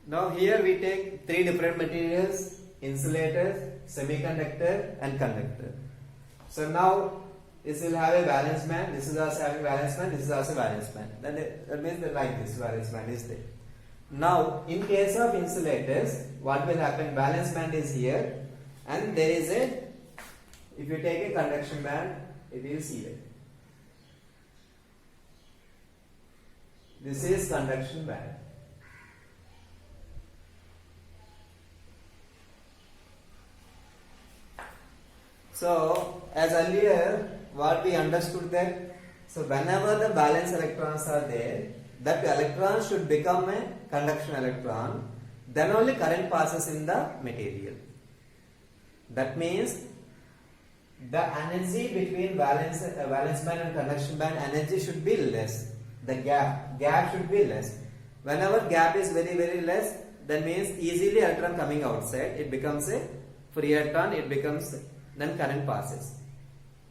Now here we take three different materials: insulators, semiconductor and conductor. So now this will have a valence band, this is also having valence band, this is also valence band. That means that like this valence band is there. Now in case of insulators, what will happen? Valence band is here and there is a, if you take a conduction band, it is here. This is conduction band. So as earlier what we understood that, so whenever the valence electrons are there, that electron should become a conduction electron, then only current passes in the material. That means the energy between valence band and conduction band energy should be less. The gap should be less. Whenever gap is very less, that means easily electron coming outside, it becomes a free electron, it becomes, then current passes.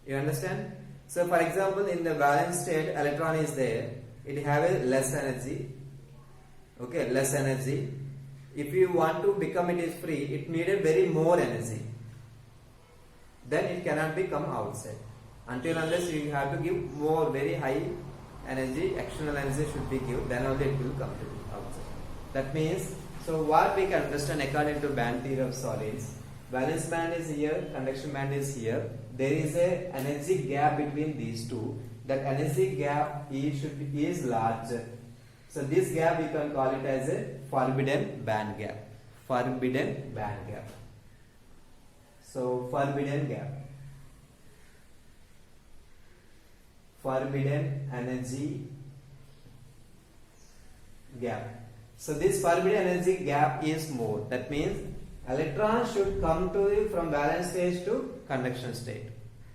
You understand? So for example, in the valence state, electron is there, it have a less energy. Okay, less energy. If you want to become it is free, it needed very more energy. Then it cannot be come outside. Until unless you have to give more very high energy, external energy should be given, then only it will come to outside. That means, so what we can understand according to band theory of solids, valence band is here, conduction band is here. There is a energy gap between these two. That energy gap is larger. So this gap we can call it as a forbidden band gap. Forbidden band gap. So forbidden gap. Forbidden energy gap. So this forbidden energy gap is more. That means electrons should come to from valence state to conduction state.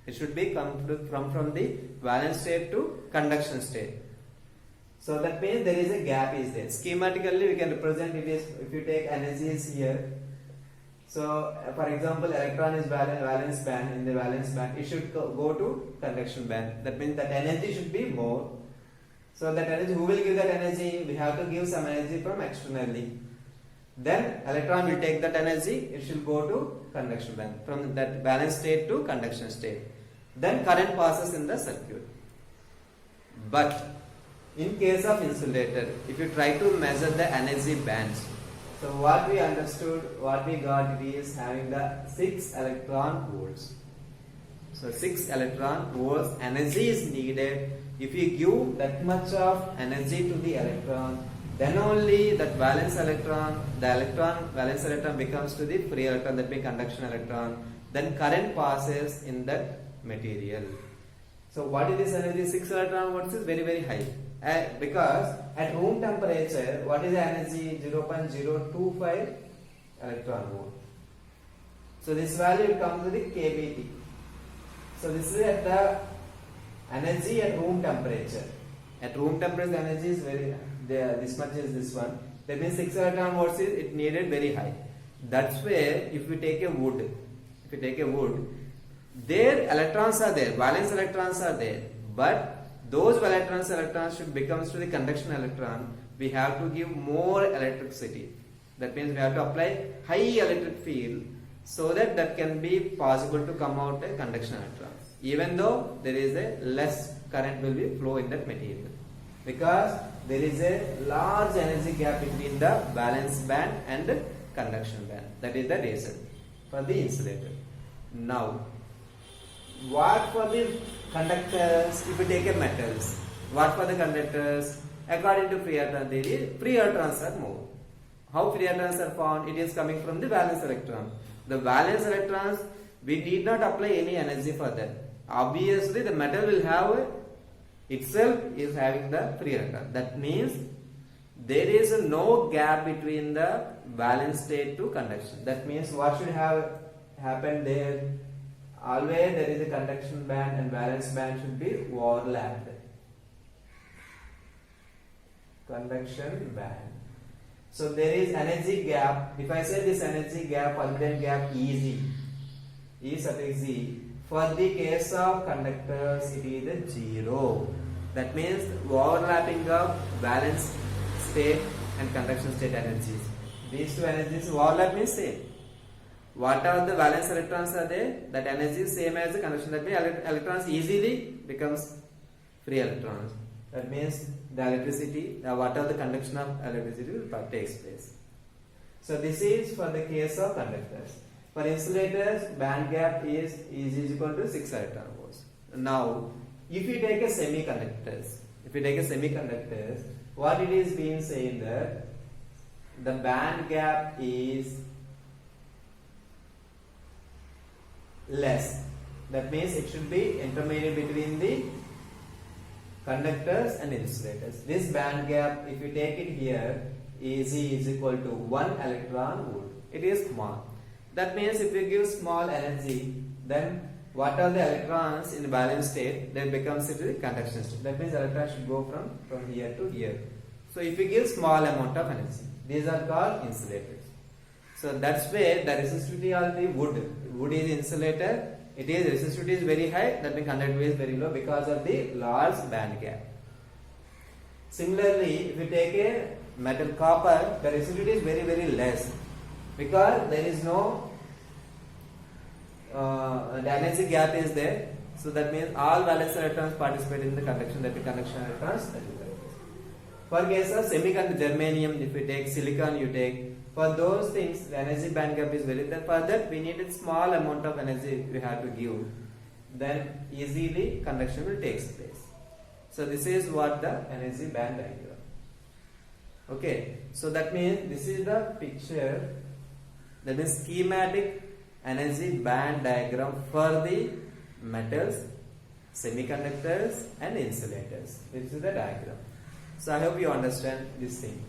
It should be come from the valence state to conduction state. So that means there is a gap is there. Schematically we can represent it is, if you take energy is here. So for example, electron is valence band, in the valence band it should go to conduction band. That means that energy should be more. So that energy, who will give that energy? We have to give some energy from externally. Then electron will take that energy, it should go to conduction band, from that valence state to conduction state. Then current passes in the circuit. But in case of insulator, if you try to measure the energy bands, so what we understood, what we got, it is having the 6 electron volts. So 6 electron volts energy is needed. If you give that much of energy to the electron, then only that valence electron, valence electron becomes to the free electron, that means conduction electron. Then current passes in that material. So what is this energy? 6 electron volts is very high. Because at room temperature, what is the energy? 0.025 electron volt. So this value comes to the kBT. So this is at the energy at room temperature. At room temperature, energy is very there. This much is this one. That means 6 electron volts is it needed very high. That's where if you take a wood, their electrons are there, valence electrons are there, but those electrons should become to the conduction electron. We have to give more electricity. That means we have to apply high electric field so that can be possible to come out a conduction electron. Even though there is a less current will be flow in that material, because there is a large energy gap between the valence band and the conduction band. That is the reason for the insulator. Now, what for the conductors? If you take a metals, what for the conductors? According to free electron theory, free electrons are more. How free electrons are found? It is coming from the valence electron. The valence electrons, we need not apply any energy for that. Obviously, the metal will have itself is having the free electron. That means there is no gap between the valence state to conduction. That means what should have happened there? Always there is a conduction band and valence band should be overlapped. Conduction band. So there is energy gap. If I say this energy gap, forbidden gap E suffix E. For the case of conductors, it is 0. That means overlapping of valence state and conduction state energies. These two energies overlap means same. Whatever the valence electrons are there, that energy is same as the conduction. That means electrons easily becomes free electrons. That means the electricity, whatever the conduction of electricity takes place. So this is for the case of conductors. For insulators, band gap is equal to 6 electron volts. Now, if you take a semiconductors, what it is being saying that the band gap is less. That means it should be intermediate between the conductors and insulators. This band gap, if you take it here, Ag is equal to 1 electron volt. It is small. That means if you give small energy, then what are the electrons in valence state, then becomes into the conduction state. That means electrons should go from here to here. So if you give small amount of energy, these are called insulators. So that's where the resistivity of the wood is insulator. It is resistivity is very high, that means conductivity is very low because of the large band gap. Similarly, if you take a metal copper, the resistivity is very less because there is no the energy gap is there. So that means all valence electrons participate in the conduction, that the conduction electrons. For case of semiconductor, germanium, if you take silicon, you take, for those things the energy band gap is very less. For that we need a small amount of energy we have to give, then easily conduction will take place. So this is what the energy band diagram. Okay, so that means this is the picture, that means schematic energy band diagram for the metals, semiconductors and insulators. This is the diagram. So I hope you understand this thing.